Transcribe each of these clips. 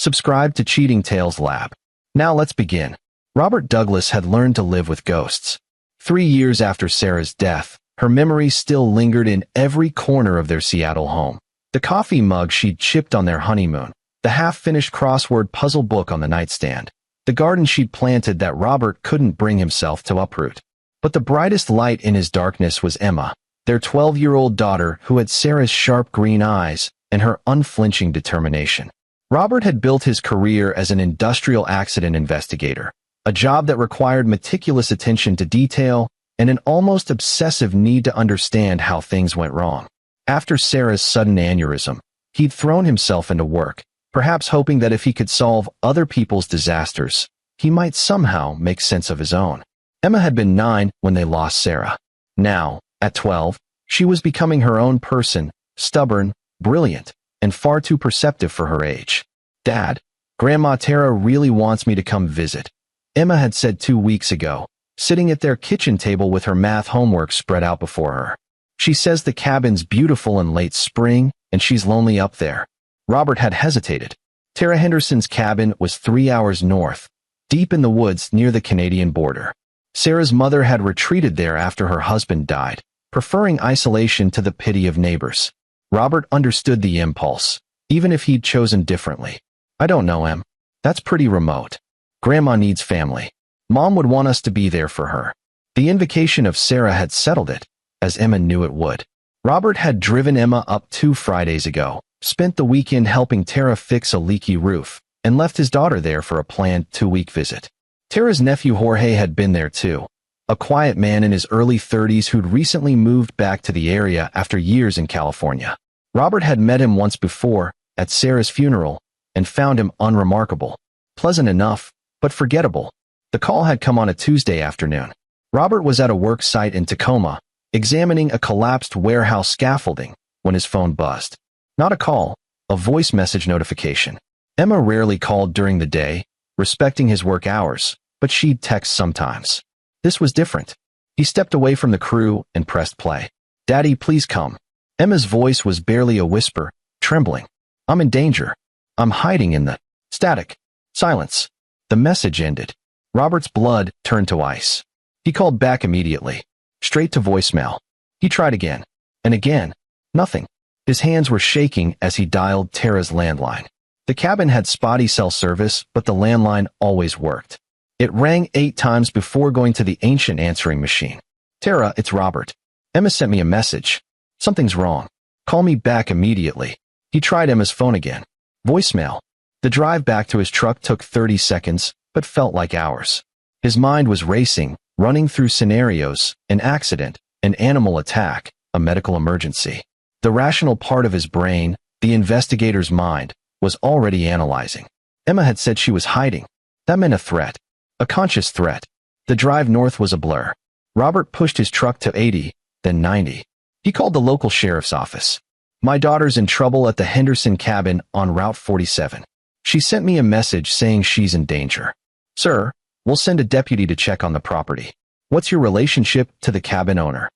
Subscribe to Cheating Tales Lab. Now let's begin. Robert Douglas had learned to live with ghosts. 3 years after Sarah's death, her memories still lingered in every corner of their Seattle home. The coffee mug she'd chipped on their honeymoon, the half-finished crossword puzzle book on the nightstand, the garden she'd planted that Robert couldn't bring himself to uproot. But the brightest light in his darkness was Emma, their 12-year-old daughter who had Sarah's sharp green eyes and her unflinching determination. Robert had built his career as an industrial accident investigator, a job that required meticulous attention to detail and an almost obsessive need to understand how things went wrong. After Sarah's sudden aneurysm, he'd thrown himself into work, perhaps hoping that if he could solve other people's disasters, he might somehow make sense of his own. Emma had been 9 when they lost Sarah. Now, at 12, she was becoming her own person, stubborn, brilliant, and far too perceptive for her age. "Dad, Grandma Tara really wants me to come visit," Emma had said 2 weeks ago, sitting at their kitchen table with her math homework spread out before her. "She says the cabin's beautiful in late spring, and she's lonely up there." Robert had hesitated. Tara Henderson's cabin was 3 hours north, deep in the woods near the Canadian border. Sarah's mother had retreated there after her husband died, preferring isolation to the pity of neighbors. Robert understood the impulse, even if he'd chosen differently. "I don't know, Em. That's pretty remote. Grandma needs family. Mom would want us to be there for her." The invocation of Sarah had settled it, as Emma knew it would. Robert had driven Emma up 2 Fridays ago, spent the weekend helping Tara fix a leaky roof, and left his daughter there for a planned 2-week visit. Tara's nephew Jorge had been there too, a quiet man in his early 30s who'd recently moved back to the area after years in California. Robert had met him once before, at Sarah's funeral, and found him unremarkable. Pleasant enough, but forgettable. The call had come on a Tuesday afternoon. Robert was at a work site in Tacoma, examining a collapsed warehouse scaffolding, when his phone buzzed. Not a call, a voice message notification. Emma rarely called during the day, respecting his work hours, but she'd text sometimes. This was different. He stepped away from the crew and pressed play. "Daddy, please come." Emma's voice was barely a whisper, trembling. "I'm in danger. I'm hiding in the..." Static. Silence. The message ended. Robert's blood turned to ice. He called back immediately. Straight to voicemail. He tried again. And again. Nothing. His hands were shaking as he dialed Tara's landline. The cabin had spotty cell service, but the landline always worked. It rang 8 times before going to the ancient answering machine. "Tara, it's Robert. Emma sent me a message. Something's wrong. Call me back immediately." He tried Emma's phone again. Voicemail. The drive back to his truck took 30 seconds, but felt like hours. His mind was racing, running through scenarios: an accident, an animal attack, a medical emergency. The rational part of his brain, the investigator's mind, was already analyzing. Emma had said she was hiding. That meant a threat. A conscious threat. The drive north was a blur. Robert pushed his truck to 80, then 90. He called the local sheriff's office. "My daughter's in trouble at the Henderson cabin on Route 47. She sent me a message saying she's in danger." "Sir, we'll send a deputy to check on the property. What's your relationship to the cabin owner?"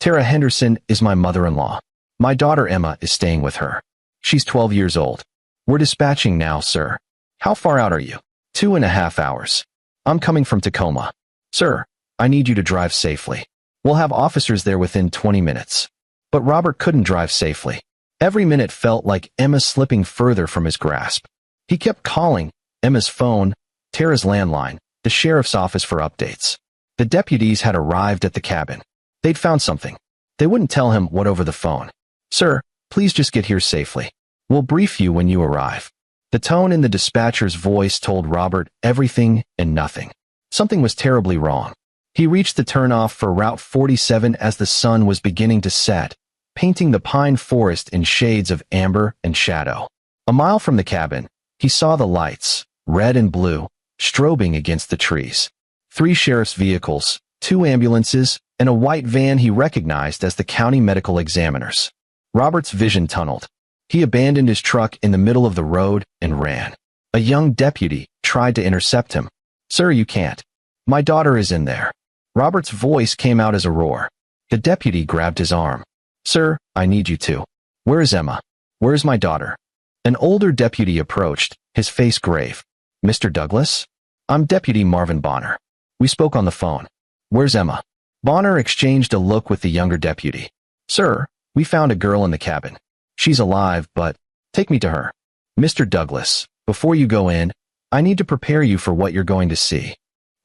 "Tara Henderson is my mother-in-law. My daughter Emma is staying with her. She's 12 years old. We're dispatching now, sir." "How far out are you?" 2.5 hours. "I'm coming from Tacoma." "Sir, I need you to drive safely. We'll have officers there within 20 minutes. But Robert couldn't drive safely. Every minute felt like Emma slipping further from his grasp. He kept calling Emma's phone, Tara's landline, the sheriff's office for updates. The deputies had arrived at the cabin. They'd found something. They wouldn't tell him what over the phone. "Sir, please just get here safely. We'll brief you when you arrive." The tone in the dispatcher's voice told Robert everything and nothing. Something was terribly wrong. He reached the turnoff for Route 47 as the sun was beginning to set, painting the pine forest in shades of amber and shadow. A mile from the cabin, he saw the lights, red and blue, strobing against the trees. 3 sheriff's vehicles, 2 ambulances, and a white van he recognized as the county medical examiner's. Robert's vision tunneled. He abandoned his truck in the middle of the road and ran. A young deputy tried to intercept him. "Sir, you can't. My daughter is in there." Robert's voice came out as a roar. The deputy grabbed his arm. "Sir, I need you to. Where is Emma? Where is my daughter?" An older deputy approached, his face grave. "Mr. Douglas? I'm Deputy Marvin Bonner. We spoke on the phone. Where's Emma?" Bonner exchanged a look with the younger deputy. "Sir, we found a girl in the cabin. She's alive, but take me to her." "Mr. Douglas, before you go in, I need to prepare you for what you're going to see."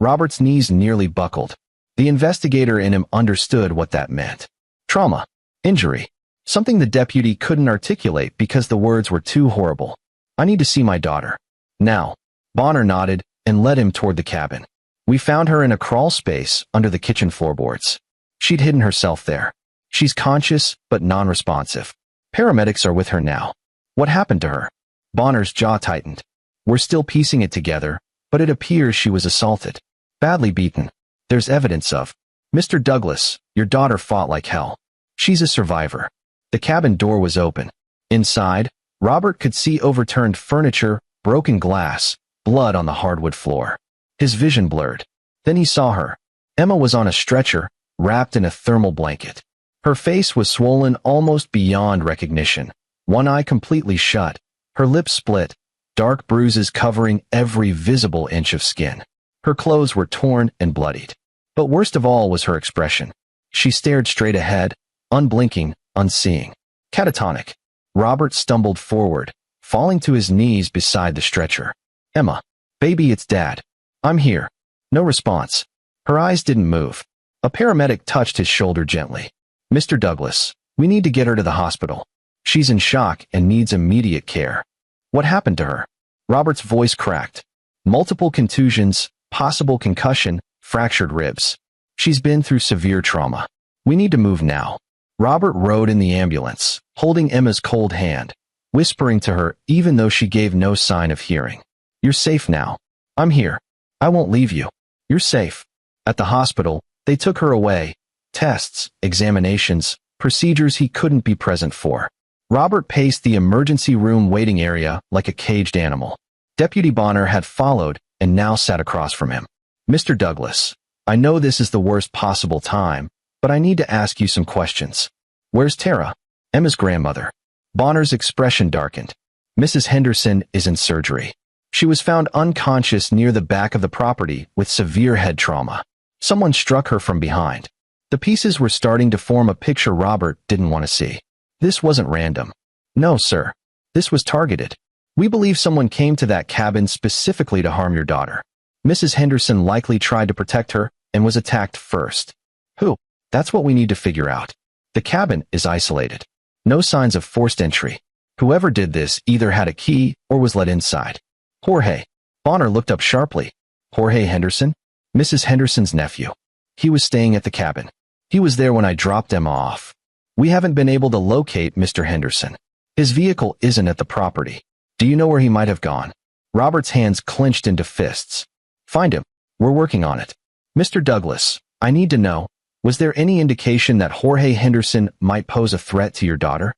Robert's knees nearly buckled. The investigator in him understood what that meant. Trauma. Injury. Something the deputy couldn't articulate because the words were too horrible. "I need to see my daughter. Now." Bonner nodded and led him toward the cabin. "We found her in a crawl space under the kitchen floorboards. She'd hidden herself there. She's conscious but non-responsive. Paramedics are with her now." "What happened to her?" Bonner's jaw tightened. "We're still piecing it together, but it appears she was assaulted. Badly beaten. There's evidence of." "Mr. Douglas, your daughter fought like hell. She's a survivor." The cabin door was open. Inside, Robert could see overturned furniture, broken glass, blood on the hardwood floor. His vision blurred. Then he saw her. Emma was on a stretcher, wrapped in a thermal blanket. Her face was swollen almost beyond recognition, one eye completely shut, her lips split, dark bruises covering every visible inch of skin. Her clothes were torn and bloodied. But worst of all was her expression. She stared straight ahead, unblinking, unseeing. Catatonic. Robert stumbled forward, falling to his knees beside the stretcher. "Emma. Baby, it's Dad. I'm here." No response. Her eyes didn't move. A paramedic touched his shoulder gently. "Mr. Douglas, we need to get her to the hospital. She's in shock and needs immediate care." "What happened to her?" Robert's voice cracked. "Multiple contusions, possible concussion, fractured ribs. She's been through severe trauma. We need to move now." Robert rode in the ambulance, holding Emma's cold hand, whispering to her even though she gave no sign of hearing. "You're safe now. I'm here. I won't leave you. You're safe." At the hospital, they took her away. Tests, examinations, procedures he couldn't be present for. Robert paced the emergency room waiting area like a caged animal. Deputy Bonner had followed and now sat across from him. "Mr. Douglas, I know this is the worst possible time, but I need to ask you some questions. Where's Tara?" "Emma's grandmother." Bonner's expression darkened. "Mrs. Henderson is in surgery. She was found unconscious near the back of the property with severe head trauma. Someone struck her from behind." The pieces were starting to form a picture Robert didn't want to see. "This wasn't random." "No, sir. This was targeted. We believe someone came to that cabin specifically to harm your daughter. Mrs. Henderson likely tried to protect her and was attacked first." "Who?" "That's what we need to figure out. The cabin is isolated. No signs of forced entry. Whoever did this either had a key or was let inside." "Jorge." Bonner looked up sharply. "Jorge Henderson?" "Mrs. Henderson's nephew. He was staying at the cabin. He was there when I dropped Emma off. We haven't been able to locate Mr. Henderson. His vehicle isn't at the property. Do you know where he might have gone?" Robert's hands clenched into fists. "Find him. We're working on it. Mr. Douglas, I need to know, was there any indication that Jorge Henderson might pose a threat to your daughter?"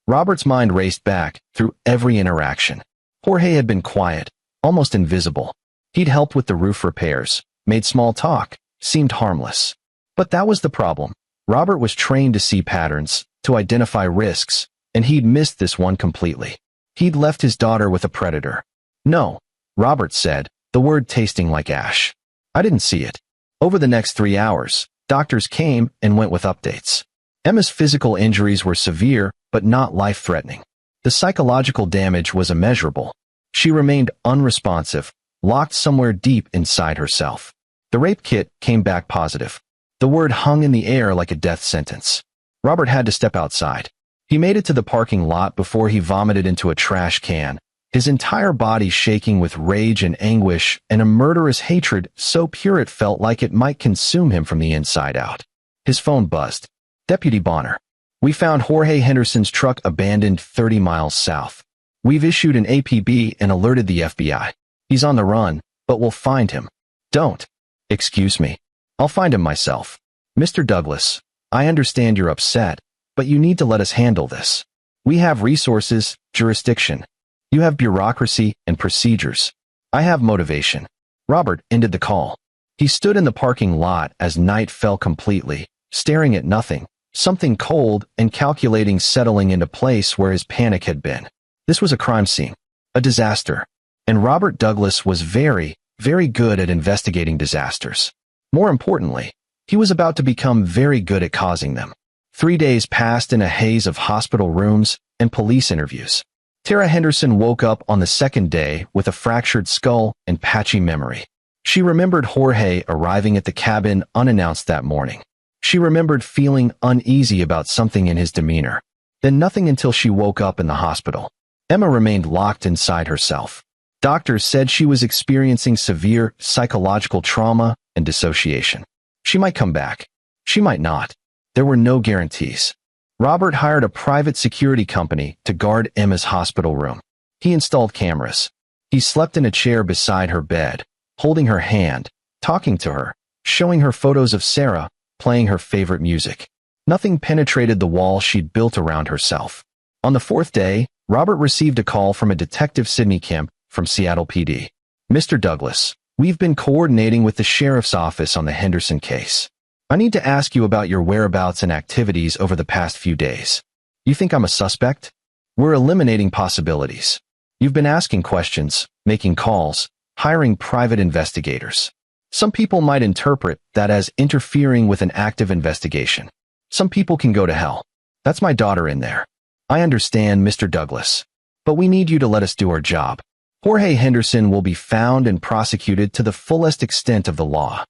Robert's mind raced back through every interaction. Jorge had been quiet, almost invisible. He'd helped with the roof repairs, made small talk, seemed harmless. But that was the problem. Robert was trained to see patterns, to identify risks, and he'd missed this one completely. He'd left his daughter with a predator. "No," Robert said, the word tasting like ash. "I didn't see it." Over the next 3 hours, doctors came and went with updates. Emma's physical injuries were severe, but not life-threatening. The psychological damage was immeasurable. She remained unresponsive, locked somewhere deep inside herself. The rape kit came back positive. The word hung in the air like a death sentence. Robert had to step outside. He made it to the parking lot before he vomited into a trash can, his entire body shaking with rage and anguish and a murderous hatred so pure it felt like it might consume him from the inside out. His phone buzzed. "Deputy Bonner. We found Jorge Henderson's truck abandoned 30 miles south. We've issued an APB and alerted the FBI. He's on the run, but we'll find him." "Don't." "Excuse me. I'll find him myself." "Mr. Douglas, I understand you're upset, but you need to let us handle this. We have resources, jurisdiction. You have bureaucracy and procedures. I have motivation." Robert ended the call. He stood in the parking lot as night fell completely, staring at nothing, something cold and calculating settling into place where his panic had been. This was a crime scene. A disaster. And Robert Douglas was very, very good at investigating disasters. More importantly, he was about to become very good at causing them. 3 days passed in a haze of hospital rooms and police interviews. Tara Henderson woke up on the second day with a fractured skull and patchy memory. She remembered Jorge arriving at the cabin unannounced that morning. She remembered feeling uneasy about something in his demeanor. Then nothing until she woke up in the hospital. Emma remained locked inside herself. Doctors said she was experiencing severe psychological trauma and dissociation. She might come back. She might not. There were no guarantees. Robert hired a private security company to guard Emma's hospital room. He installed cameras. He slept in a chair beside her bed, holding her hand, talking to her, showing her photos of Sarah, playing her favorite music. Nothing penetrated the wall she'd built around herself. On the 4th day, Robert received a call from a Detective Sidney Kemp from Seattle PD. "Mr. Douglas, we've been coordinating with the sheriff's office on the Henderson case. I need to ask you about your whereabouts and activities over the past few days. You think I'm a suspect? We're eliminating possibilities. You've been asking questions, making calls, hiring private investigators. Some people might interpret that as interfering with an active investigation. Some people can go to hell. That's my daughter in there. I understand, Mr. Douglas. But we need you to let us do our job. Jorge Henderson will be found and prosecuted to the fullest extent of the law."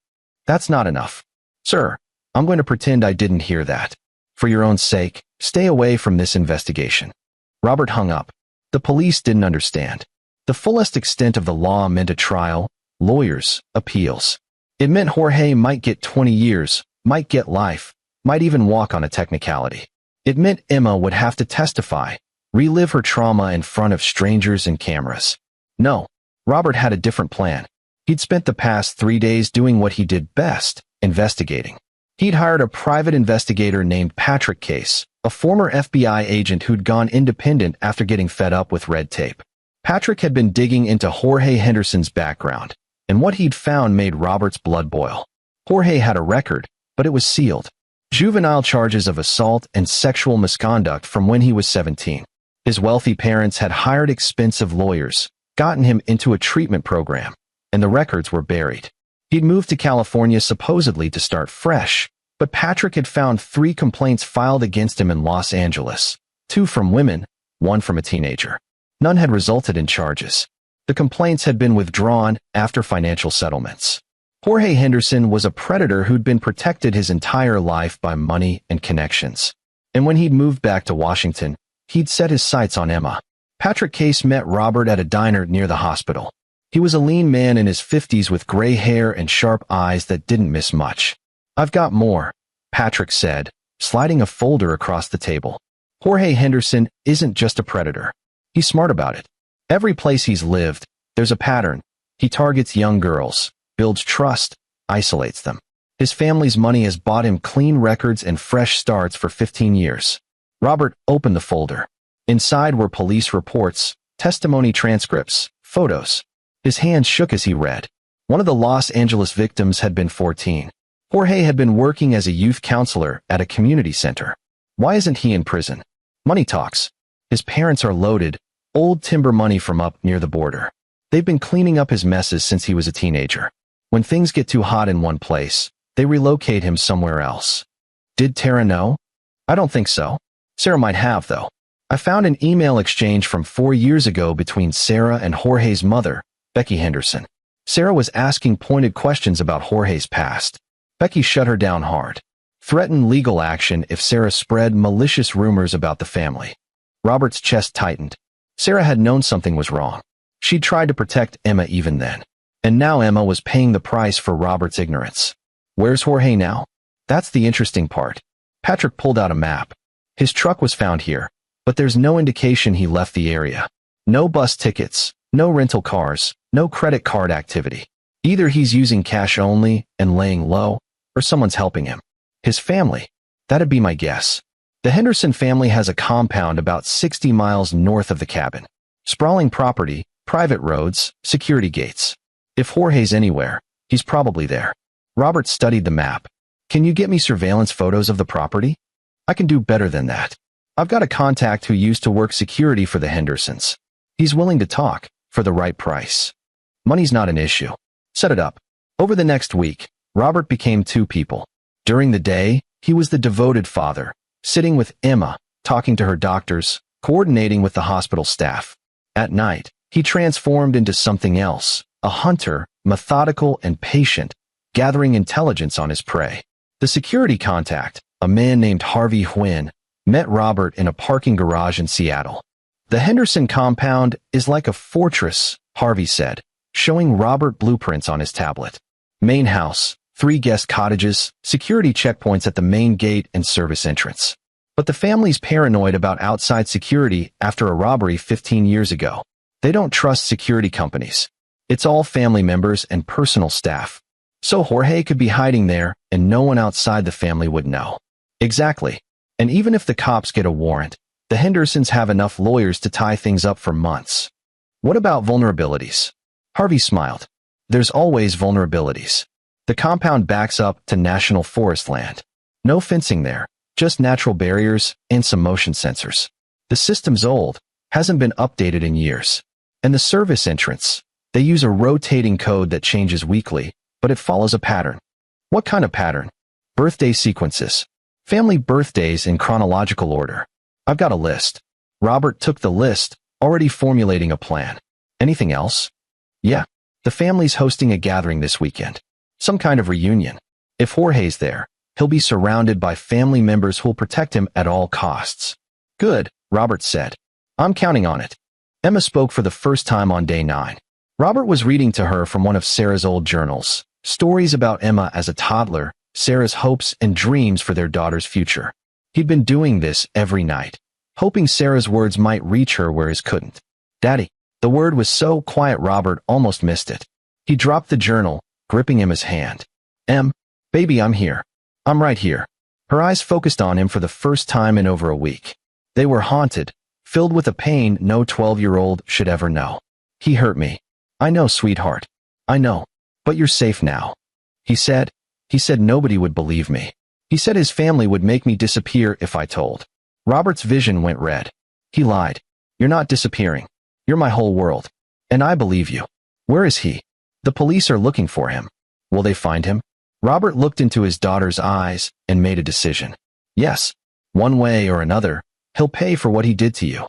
"That's not enough. Sir, I'm going to pretend I didn't hear that. For your own sake, stay away from this investigation." Robert hung up. The police didn't understand. The fullest extent of the law meant a trial, lawyers, appeals. It meant Jorge might get 20 years, might get life, might even walk on a technicality. It meant Emma would have to testify, relive her trauma in front of strangers and cameras. No, Robert had a different plan. He'd spent the past 3 days doing what he did best, investigating. He'd hired a private investigator named Patrick Case, a former FBI agent who'd gone independent after getting fed up with red tape. Patrick had been digging into Jorge Henderson's background, and what he'd found made Robert's blood boil. Jorge had a record, but it was sealed. Juvenile charges of assault and sexual misconduct from when he was 17. His wealthy parents had hired expensive lawyers, gotten him into a treatment program, and the records were buried. He'd moved to California supposedly to start fresh, but Patrick had found 3 complaints filed against him in Los Angeles, 2 from women, 1 from a teenager. None had resulted in charges. The complaints had been withdrawn after financial settlements. Jorge Henderson was a predator who'd been protected his entire life by money and connections. And when he'd moved back to Washington, he'd set his sights on Emma. Patrick Case met Robert at a diner near the hospital. He was a lean man in his 50s with gray hair and sharp eyes that didn't miss much. "I've got more," Patrick said, sliding a folder across the table. "Jorge Henderson isn't just a predator. He's smart about it. Every place he's lived, there's a pattern. He targets young girls, builds trust, isolates them. His family's money has bought him clean records and fresh starts for 15 years. Robert opened the folder. Inside were police reports, testimony transcripts, photos. His hands shook as he read. One of the Los Angeles victims had been 14. Jorge had been working as a youth counselor at a community center. Why isn't he in prison? Money talks. His parents are loaded, old timber money from up near the border. They've been cleaning up his messes since he was a teenager. When things get too hot in one place, they relocate him somewhere else. Did Tara know? I don't think so. Sarah might have, though. I found an email exchange from 4 years ago between Sarah and Jorge's mother, Becky Henderson. Sarah was asking pointed questions about Jorge's past. Becky shut her down hard. Threatened legal action if Sarah spread malicious rumors about the family. Robert's chest tightened. Sarah had known something was wrong. She'd tried to protect Emma even then. And now Emma was paying the price for Robert's ignorance. Where's Jorge now? That's the interesting part. Patrick pulled out a map. His truck was found here, but there's no indication he left the area. No bus tickets, no rental cars, no credit card activity. Either he's using cash only and laying low, or someone's helping him. His family. That'd be my guess. The Henderson family has a compound about 60 miles north of the cabin. Sprawling property, private roads, security gates. If Jorge's anywhere, he's probably there. Robert studied the map. Can you get me surveillance photos of the property? I can do better than that. I've got a contact who used to work security for the Hendersons. He's willing to talk. for the right price. Money's not an issue. Set it up. Over the next week, Robert became two people. During the day, he was the devoted father, sitting with Emma, talking to her doctors, coordinating with the hospital staff. At night, he transformed into something else, a hunter, methodical and patient, gathering intelligence on his prey. The security contact, a man named Harvey Huynh, met Robert in a parking garage in Seattle. The Henderson compound is like a fortress, Harvey said, showing Robert blueprints on his tablet. Main house, 3 guest cottages, security checkpoints at the main gate and service entrance. But the family's paranoid about outside security after a robbery 15 years ago. They don't trust security companies. It's all family members and personal staff. So Jorge could be hiding there and no one outside the family would know. Exactly. And even if the cops get a warrant, the Hendersons have enough lawyers to tie things up for months. What about vulnerabilities? Harvey smiled. There's always vulnerabilities. The compound backs up to national forest land. No fencing there, just natural barriers and some motion sensors. The system's old, hasn't been updated in years. And the service entrance, they use a rotating code that changes weekly, but it follows a pattern. What kind of pattern? Birthday sequences. Family birthdays in chronological order. I've got a list. Robert took the list, already formulating a plan. Anything else? Yeah. The family's hosting a gathering this weekend. Some kind of reunion. If Jorge's there, he'll be surrounded by family members who'll protect him at all costs. Good, Robert said. I'm counting on it. Emma spoke for the first time on day 9. Robert was reading to her from one of Sarah's old journals, stories about Emma as a toddler, Sarah's hopes and dreams for their daughter's future. He'd been doing this every night, hoping Sarah's words might reach her where his couldn't. Daddy. The word was so quiet Robert almost missed it. He dropped the journal, gripping Emma's hand. Baby, I'm here. I'm right here. Her eyes focused on him for the first time in over a week. They were haunted, filled with a pain no 12-year-old should ever know. He hurt me. I know, sweetheart. I know. But you're safe now. He said nobody would believe me. He said his family would make me disappear if I told. Robert's vision went red. He lied. You're not disappearing. You're my whole world. And I believe you. Where is he? The police are looking for him. Will they find him? Robert looked into his daughter's eyes and made a decision. Yes. One way or another, he'll pay for what he did to you.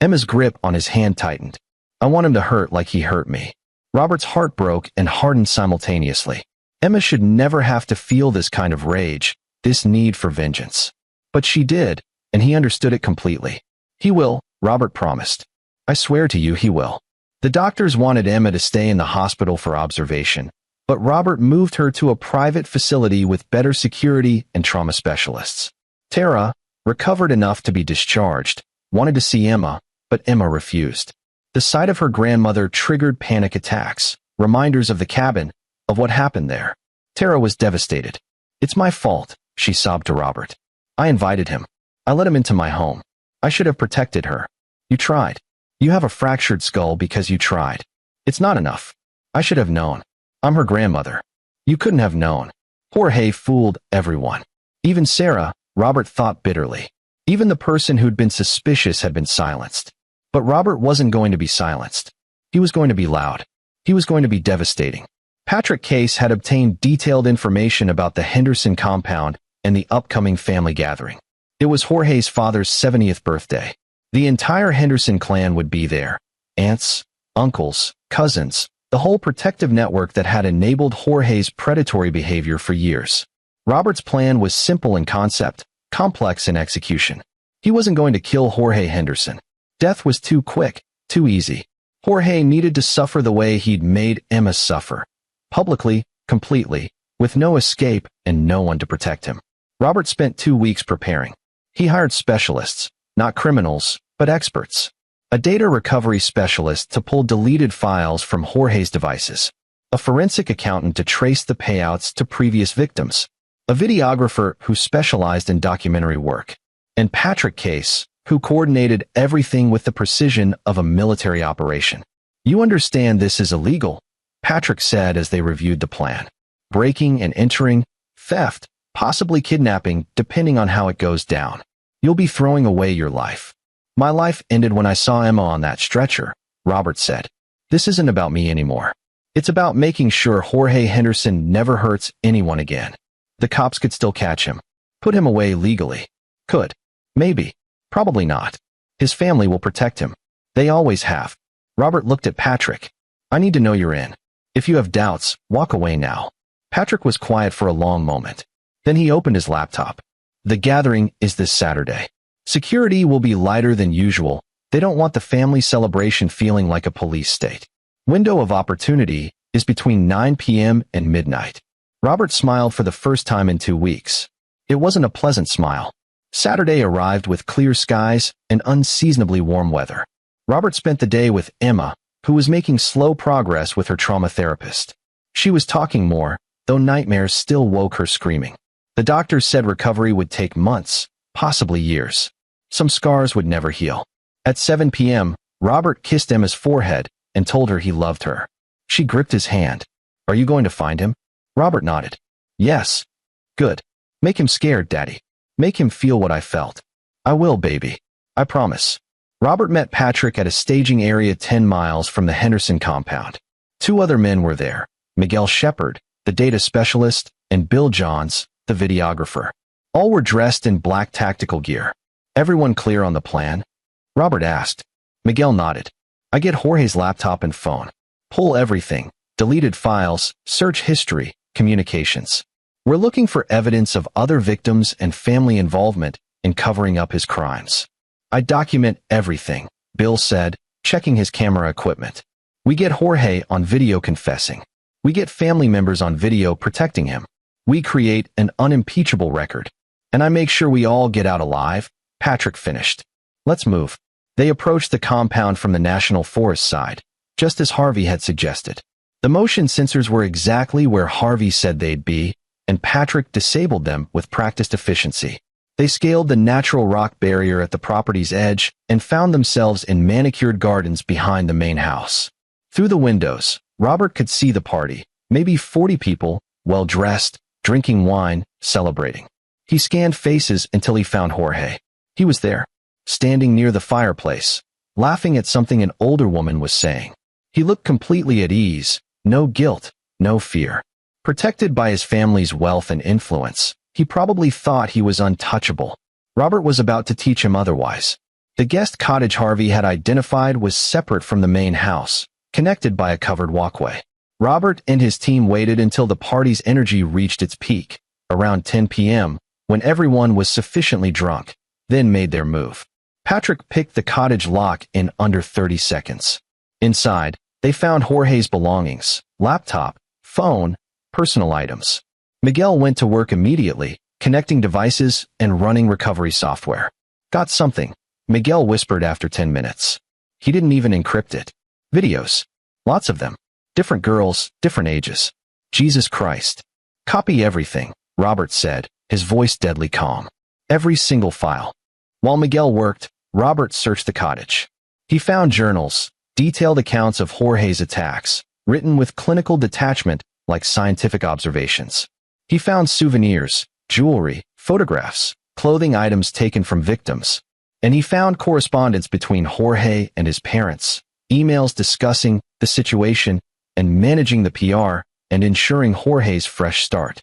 Emma's grip on his hand tightened. I want him to hurt like he hurt me. Robert's heart broke and hardened simultaneously. Emma should never have to feel this kind of rage, this need for vengeance. But she did, and he understood it completely. He will, Robert promised. I swear to you he will. The doctors wanted Emma to stay in the hospital for observation, but Robert moved her to a private facility with better security and trauma specialists. Tara, recovered enough to be discharged, wanted to see Emma, but Emma refused. The sight of her grandmother triggered panic attacks, reminders of the cabin, of what happened there. Tara was devastated. It's my fault, she sobbed to Robert. I invited him. I let him into my home. I should have protected her. You tried. You have a fractured skull because you tried. It's not enough. I should have known. I'm her grandmother. You couldn't have known. Jorge fooled everyone. Even Sarah, Robert thought bitterly. Even the person who'd been suspicious had been silenced. But Robert wasn't going to be silenced. He was going to be loud. He was going to be devastating. Patrick Case had obtained detailed information about the Henderson compound and the upcoming family gathering. It was Jorge's father's 70th birthday. The entire Henderson clan would be there. Aunts, uncles, cousins, the whole protective network that had enabled Jorge's predatory behavior for years. Robert's plan was simple in concept, complex in execution. He wasn't going to kill Jorge Henderson. Death was too quick, too easy. Jorge needed to suffer the way he'd made Emma suffer. Publicly, completely, with no escape and no one to protect him. Robert spent 2 weeks preparing. He hired specialists, not criminals, but experts. A data recovery specialist to pull deleted files from Jorge's devices. A forensic accountant to trace the payouts to previous victims. A videographer who specialized in documentary work. And Patrick Case, who coordinated everything with the precision of a military operation. You understand this is illegal, Patrick said as they reviewed the plan. Breaking and entering, theft, possibly kidnapping, depending on how it goes down. You'll be throwing away your life. My life ended when I saw Emma on that stretcher, Robert said. This isn't about me anymore. It's about making sure Jorge Henderson never hurts anyone again. The cops could still catch him. Put him away legally. Could. Maybe. Probably not. His family will protect him. They always have. Robert looked at Patrick. I need to know you're in. If you have doubts, walk away now. Patrick was quiet for a long moment. Then he opened his laptop. The gathering is this Saturday. Security will be lighter than usual. They don't want the family celebration feeling like a police state. Window of opportunity is between 9 p.m. and midnight. Robert smiled for the first time in 2 weeks. It wasn't a pleasant smile. Saturday arrived with clear skies and unseasonably warm weather. Robert spent the day with Emma, who was making slow progress with her trauma therapist. She was talking more, though nightmares still woke her screaming. The doctors said recovery would take months, possibly years. Some scars would never heal. At 7 p.m., Robert kissed Emma's forehead and told her he loved her. She gripped his hand. Are you going to find him? Robert nodded. Yes. Good. Make him scared, Daddy. Make him feel what I felt. I will, baby. I promise. Robert met Patrick at a staging area 10 miles from the Henderson compound. 2 other men were there, Miguel Shepard, the data specialist, and Bill Johns, the videographer. All were dressed in black tactical gear. Everyone clear on the plan? Robert asked. Miguel nodded. I get Jorge's laptop and phone. Pull everything. Deleted files, search history, communications. We're looking for evidence of other victims and family involvement in covering up his crimes. I document everything, Bill said, checking his camera equipment. We get Jorge on video confessing. We get family members on video protecting him. We create an unimpeachable record. And I make sure we all get out alive, Patrick finished. Let's move. They approached the compound from the National Forest side, just as Harvey had suggested. The motion sensors were exactly where Harvey said they'd be, and Patrick disabled them with practiced efficiency. They scaled the natural rock barrier at the property's edge and found themselves in manicured gardens behind the main house. Through the windows, Robert could see the party, maybe 40 people, well-dressed, drinking wine, celebrating. He scanned faces until he found Jorge. He was there, standing near the fireplace, laughing at something an older woman was saying. He looked completely at ease, no guilt, no fear. Protected by his family's wealth and influence, he probably thought he was untouchable. Robert was about to teach him otherwise. The guest cottage Harvey had identified was separate from the main house, connected by a covered walkway. Robert and his team waited until the party's energy reached its peak, around 10 p.m., when everyone was sufficiently drunk, then made their move. Patrick picked the cottage lock in under 30 seconds. Inside, they found Jorge's belongings, laptop, phone, personal items. Miguel went to work immediately, connecting devices and running recovery software. Got something, Miguel whispered after 10 minutes. He didn't even encrypt it. Videos. Lots of them. Different girls, different ages. Jesus Christ. Copy everything, Robert said, his voice deadly calm. Every single file. While Miguel worked, Robert searched the cottage. He found journals, detailed accounts of Jorge's attacks, written with clinical detachment like scientific observations. He found souvenirs, jewelry, photographs, clothing items taken from victims. And he found correspondence between Jorge and his parents, emails discussing the situation and managing the PR and ensuring Jorge's fresh start.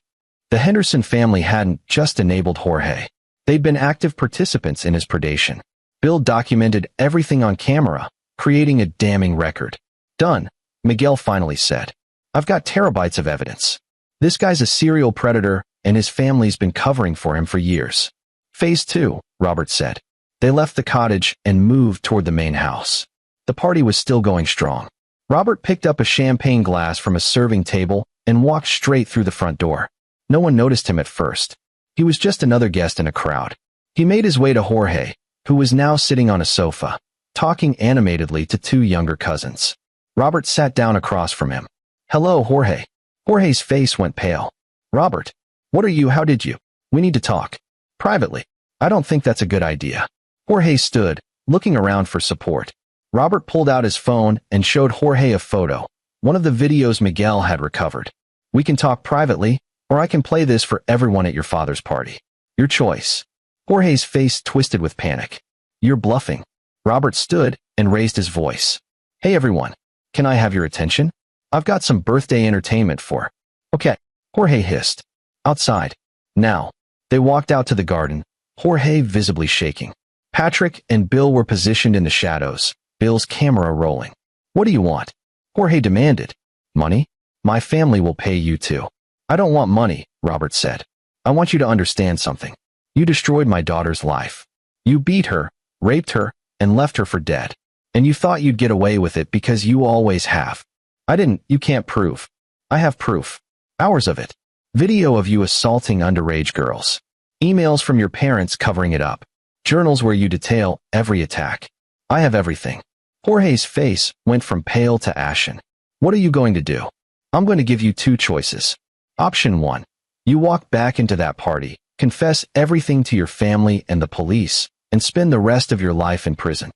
The Henderson family hadn't just enabled Jorge. They'd been active participants in his predation. Bill documented everything on camera, creating a damning record. Done, Miguel finally said. I've got terabytes of evidence. This guy's a serial predator, and his family's been covering for him for years. Phase 2, Robert said. They left the cottage and moved toward the main house. The party was still going strong. Robert picked up a champagne glass from a serving table and walked straight through the front door. No one noticed him at first. He was just another guest in a crowd. He made his way to Jorge, who was now sitting on a sofa, talking animatedly to 2 younger cousins. Robert sat down across from him. Hello, Jorge. Jorge's face went pale. Robert, what are you? How did you? We need to talk. Privately. I don't think that's a good idea. Jorge stood, looking around for support. Robert pulled out his phone and showed Jorge a photo, one of the videos Miguel had recovered. We can talk privately, or I can play this for everyone at your father's party. Your choice. Jorge's face twisted with panic. You're bluffing. Robert stood and raised his voice. Hey everyone. Can I have your attention? I've got some birthday entertainment for. Okay, Jorge hissed. Outside. Now. They walked out to the garden, Jorge visibly shaking. Patrick and Bill were positioned in the shadows, Bill's camera rolling. What do you want? Jorge demanded. Money? My family will pay you too. I don't want money, Robert said. I want you to understand something. You destroyed my daughter's life. You beat her, raped her, and left her for dead. And you thought you'd get away with it because you always have. I didn't. You can't prove. I have proof. Hours of it. Video of you assaulting underage girls. Emails from your parents covering it up. Journals where you detail every attack. I have everything. Jorge's face went from pale to ashen. What are you going to do? I'm going to give you two choices. Option 1. You walk back into that party, confess everything to your family and the police, and spend the rest of your life in prison.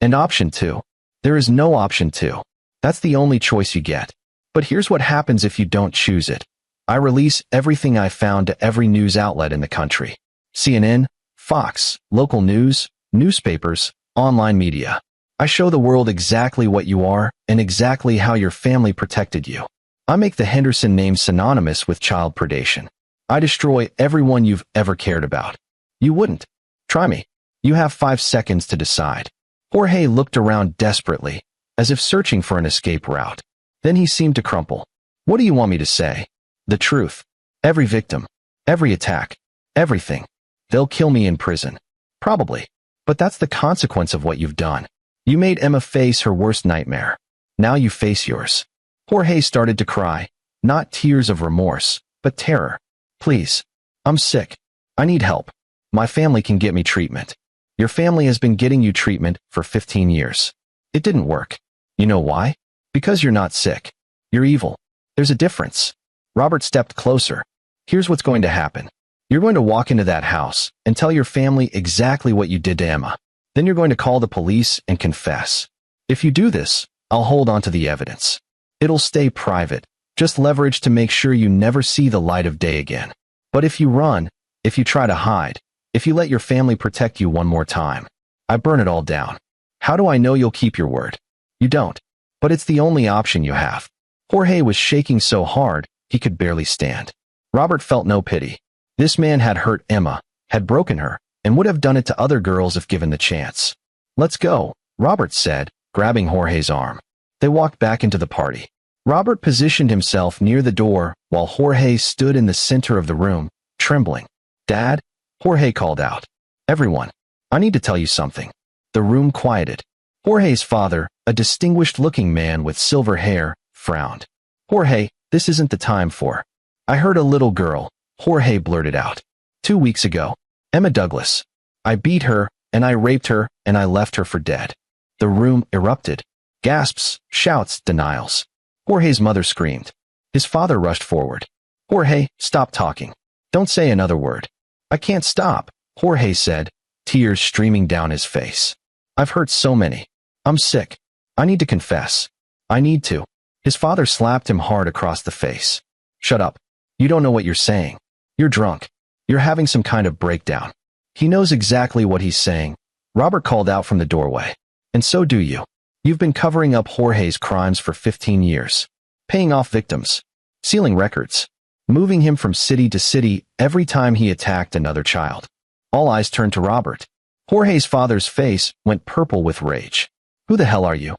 And option 2. There is no option 2. That's the only choice you get. But here's what happens if you don't choose it. I release everything I found to every news outlet in the country. CNN, Fox, local news, newspapers, online media. I show the world exactly what you are and exactly how your family protected you. I make the Henderson name synonymous with child predation. I destroy everyone you've ever cared about. You wouldn't. Try me. You have 5 seconds to decide. Jorge looked around desperately, as if searching for an escape route. Then he seemed to crumple. What do you want me to say? The truth. Every victim. Every attack. Everything. They'll kill me in prison. Probably. But that's the consequence of what you've done. You made Emma face her worst nightmare. Now you face yours. Jorge started to cry, not tears of remorse, but terror. Please. I'm sick. I need help. My family can get me treatment. Your family has been getting you treatment for 15 years. It didn't work. You know why? Because you're not sick. You're evil. There's a difference. Robert stepped closer. Here's what's going to happen. You're going to walk into that house and tell your family exactly what you did to Emma. Then you're going to call the police and confess. If you do this, I'll hold on to the evidence. It'll stay private, just leverage to make sure you never see the light of day again. But if you run, if you try to hide, if you let your family protect you one more time, I burn it all down. How do I know you'll keep your word? You don't. But it's the only option you have. Jorge was shaking so hard, he could barely stand. Robert felt no pity. This man had hurt Emma, had broken her, and would have done it to other girls if given the chance. Let's go, Robert said, grabbing Jorge's arm. They walked back into the party. Robert positioned himself near the door while Jorge stood in the center of the room, trembling. Dad? Jorge called out. Everyone, I need to tell you something. The room quieted. Jorge's father, a distinguished-looking man with silver hair, frowned. Jorge, this isn't the time for. I heard a little girl, Jorge blurted out. 2 weeks ago. Emma Douglas. I beat her, and I raped her, and I left her for dead. The room erupted. Gasps, shouts, denials. Jorge's mother screamed. His father rushed forward. Jorge, stop talking. Don't say another word. I can't stop, Jorge said, tears streaming down his face. I've hurt so many. I'm sick. I need to confess. I need to. His father slapped him hard across the face. Shut up. You don't know what you're saying. You're drunk. You're having some kind of breakdown. He knows exactly what he's saying. Robert called out from the doorway. And so do you. You've been covering up Jorge's crimes for 15 years. Paying off victims. Sealing records. Moving him from city to city every time he attacked another child. All eyes turned to Robert. Jorge's father's face went purple with rage. Who the hell are you?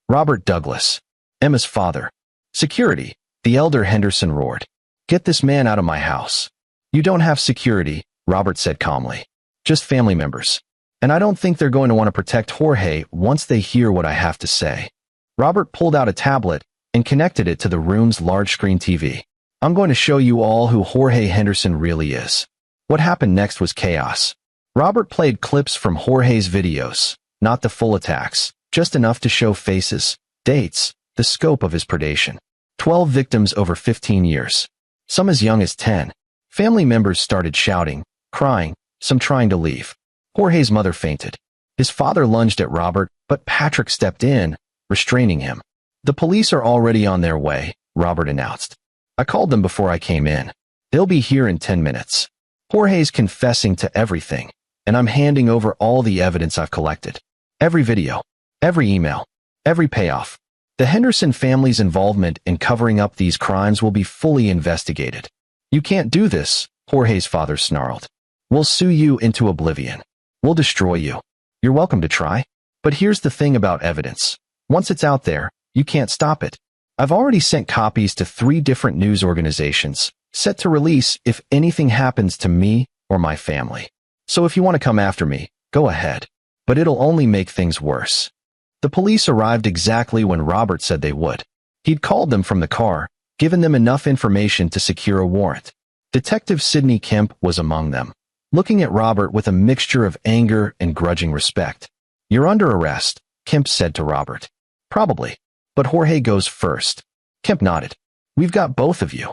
Robert Douglas. Emma's father. Security, the elder Henderson roared. Get this man out of my house. You don't have security, Robert said calmly. Just family members. And I don't think they're going to want to protect Jorge once they hear what I have to say. Robert pulled out a tablet and connected it to the room's large-screen TV. I'm going to show you all who Jorge Henderson really is. What happened next was chaos. Robert played clips from Jorge's videos, not the full attacks, just enough to show faces, dates, the scope of his predation. 12 victims over 15 years. Some as young as 10. Family members started shouting, crying, some trying to leave. Jorge's mother fainted. His father lunged at Robert, but Patrick stepped in, restraining him. The police are already on their way, Robert announced. I called them before I came in. They'll be here in 10 minutes. Jorge's confessing to everything, and I'm handing over all the evidence I've collected. Every video, every email, every payoff. The Henderson family's involvement in covering up these crimes will be fully investigated. You can't do this, Jorge's father snarled. We'll sue you into oblivion. We'll destroy you. You're welcome to try. But here's the thing about evidence. Once it's out there, you can't stop it. I've already sent copies to 3 different news organizations, set to release if anything happens to me or my family. So if you want to come after me, go ahead. But it'll only make things worse. The police arrived exactly when Robert said they would. He'd called them from the car, given them enough information to secure a warrant. Detective Sidney Kemp was among them, looking at Robert with a mixture of anger and grudging respect. You're under arrest, Kemp said to Robert. Probably. But Jorge goes first. Kemp nodded. We've got both of you.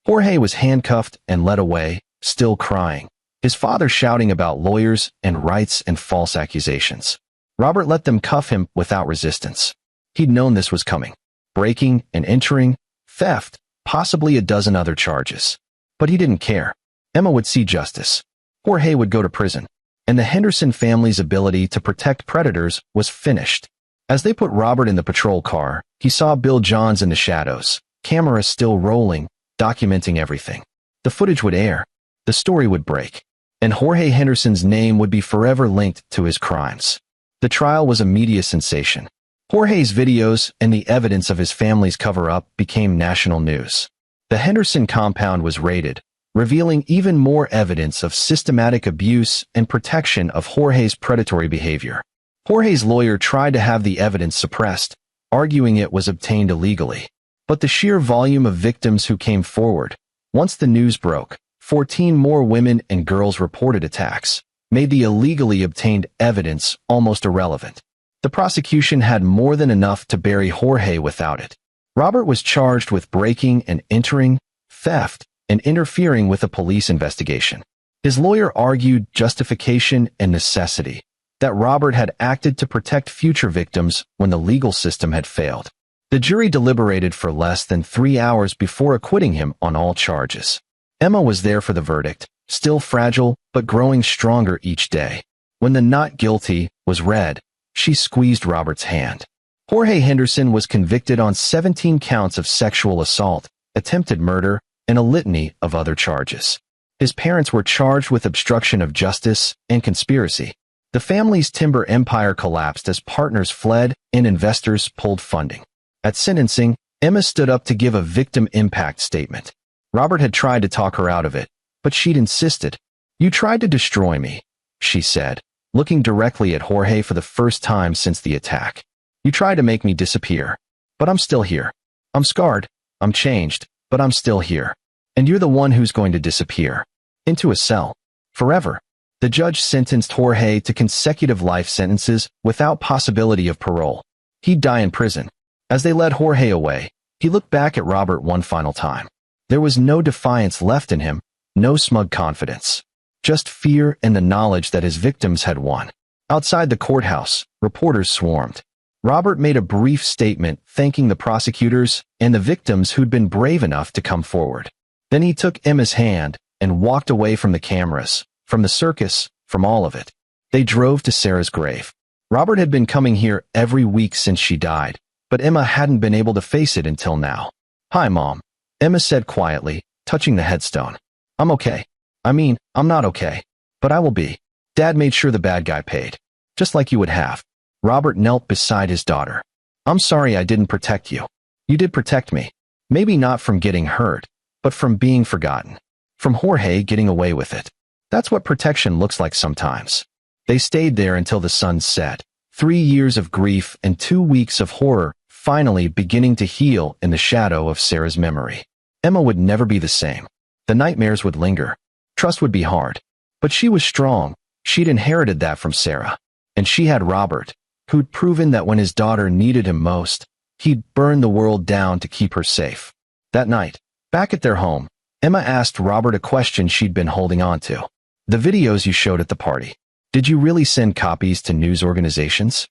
Jorge was handcuffed and led away, still crying, his father shouting about lawyers and rights and false accusations. Robert let them cuff him without resistance. He'd known this was coming. Breaking and entering, theft, possibly a dozen other charges. But he didn't care. Emma would see justice. Jorge would go to prison. And the Henderson family's ability to protect predators was finished. As they put Robert in the patrol car, he saw Bill Johns in the shadows, camera still rolling, documenting everything. The footage would air. The story would break. And Jorge Henderson's name would be forever linked to his crimes. The trial was a media sensation. Jorge's videos and the evidence of his family's cover-up became national news. The Henderson compound was raided, revealing even more evidence of systematic abuse and protection of Jorge's predatory behavior. Jorge's lawyer tried to have the evidence suppressed, arguing it was obtained illegally. But the sheer volume of victims who came forward, once the news broke, 14 more women and girls reported attacks, made the illegally obtained evidence almost irrelevant. The prosecution had more than enough to bury Jorge without it. Robert was charged with breaking and entering, theft, and interfering with a police investigation. His lawyer argued justification and necessity, that Robert had acted to protect future victims when the legal system had failed. The jury deliberated for less than 3 hours before acquitting him on all charges. Emma was there for the verdict, still fragile but growing stronger each day. When the not guilty was read, she squeezed Robert's hand. Jorge Henderson was convicted on 17 counts of sexual assault, attempted murder, and a litany of other charges. His parents were charged with obstruction of justice and conspiracy. The family's timber empire collapsed as partners fled and investors pulled funding. At sentencing, Emma stood up to give a victim impact statement. Robert had tried to talk her out of it, but she'd insisted. You tried to destroy me, she said, looking directly at Jorge for the first time since the attack. You tried to make me disappear. But I'm still here. I'm scarred, I'm changed, but I'm still here. And you're the one who's going to disappear. Into a cell. Forever. The judge sentenced Jorge to consecutive life sentences without possibility of parole. He'd die in prison. As they led Jorge away, he looked back at Robert one final time. There was no defiance left in him, no smug confidence. Just fear and the knowledge that his victims had won. Outside the courthouse, reporters swarmed. Robert made a brief statement thanking the prosecutors and the victims who'd been brave enough to come forward. Then he took Emma's hand and walked away from the cameras, from the circus, from all of it. They drove to Sarah's grave. Robert had been coming here every week since she died, but Emma hadn't been able to face it until now. Hi, Mom, Emma said quietly, touching the headstone. I'm okay. I mean, I'm not okay, but I will be. Dad made sure the bad guy paid, just like you would have. Robert knelt beside his daughter. I'm sorry I didn't protect you. You did protect me. Maybe not from getting hurt, but from being forgotten. From Jorge getting away with it. That's what protection looks like sometimes. They stayed there until the sun set. 3 years of grief and 2 weeks of horror finally beginning to heal in the shadow of Sarah's memory. Emma would never be the same. The nightmares would linger. Trust would be hard. But she was strong. She'd inherited that from Sarah. And she had Robert, who'd proven that when his daughter needed him most, he'd burn the world down to keep her safe. That night, back at their home, Emma asked Robert a question she'd been holding on to. The videos you showed at the party. Did you really send copies to news organizations?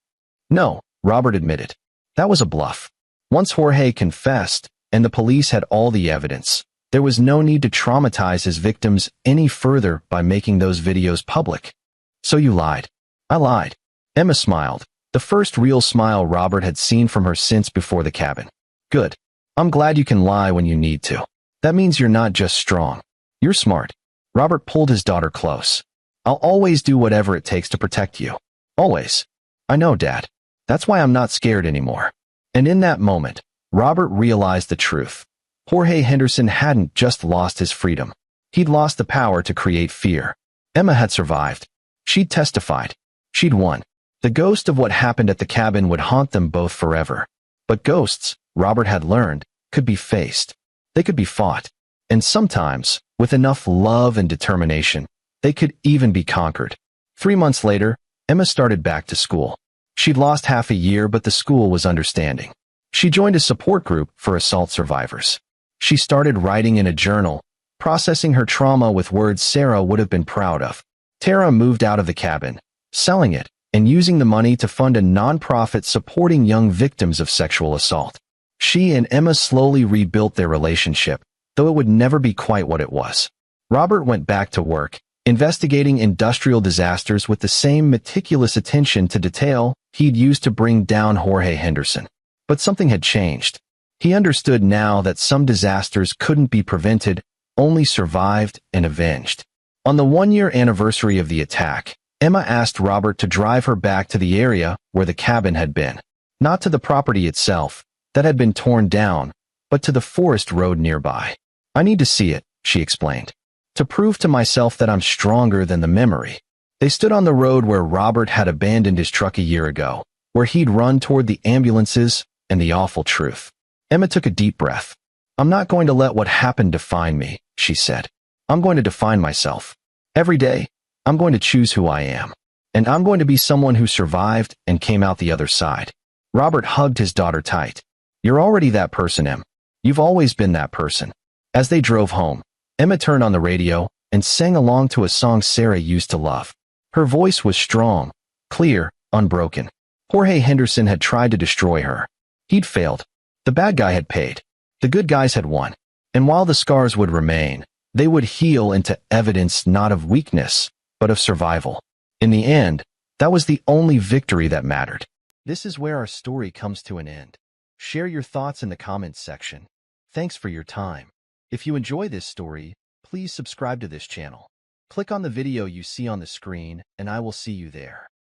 No, Robert admitted. That was a bluff. Once Jorge confessed, and the police had all the evidence, there was no need to traumatize his victims any further by making those videos public. So you lied. I lied. Emma smiled, The first real smile Robert had seen from her since before the cabin. Good. I'm glad you can lie when you need to. That means you're not just strong. You're smart. Robert pulled his daughter close. I'll always do whatever it takes to protect you. Always. I know, Dad. That's why I'm not scared anymore. And in that moment, Robert realized the truth. Jorge Henderson hadn't just lost his freedom. He'd lost the power to create fear. Emma had survived. She'd testified. She'd won. The ghost of what happened at the cabin would haunt them both forever. But ghosts, Robert had learned, could be faced. They could be fought. And sometimes, with enough love and determination, they could even be conquered. 3 months later, Emma started back to school. She'd lost half a year, but the school was understanding. She joined a support group for assault survivors. She started writing in a journal, processing her trauma with words Sarah would have been proud of. Tara moved out of the cabin, selling it, and using the money to fund a nonprofit supporting young victims of sexual assault. She and Emma slowly rebuilt their relationship, though it would never be quite what it was. Robert went back to work, investigating industrial disasters with the same meticulous attention to detail he'd used to bring down Jorge Henderson. But something had changed. He understood now that some disasters couldn't be prevented, only survived and avenged. On the 1-year anniversary of the attack, Emma asked Robert to drive her back to the area where the cabin had been. Not to the property itself, that had been torn down, but to the forest road nearby. I need to see it, she explained, to prove to myself that I'm stronger than the memory. They stood on the road where Robert had abandoned his truck a year ago, where he'd run toward the ambulances and the awful truth. Emma took a deep breath. I'm not going to let what happened define me, she said. I'm going to define myself. Every day, I'm going to choose who I am. And I'm going to be someone who survived and came out the other side. Robert hugged his daughter tight. You're already that person, Em. You've always been that person. As they drove home, Emma turned on the radio and sang along to a song Sarah used to love. Her voice was strong, clear, unbroken. Jorge Henderson had tried to destroy her. He'd failed. The bad guy had paid. The good guys had won. And while the scars would remain, they would heal into evidence not of weakness, but of survival. In the end, that was the only victory that mattered. This is where our story comes to an end. Share your thoughts in the comments section. Thanks for your time. If you enjoy this story, please subscribe to this channel. Click on the video you see on the screen, and I will see you there.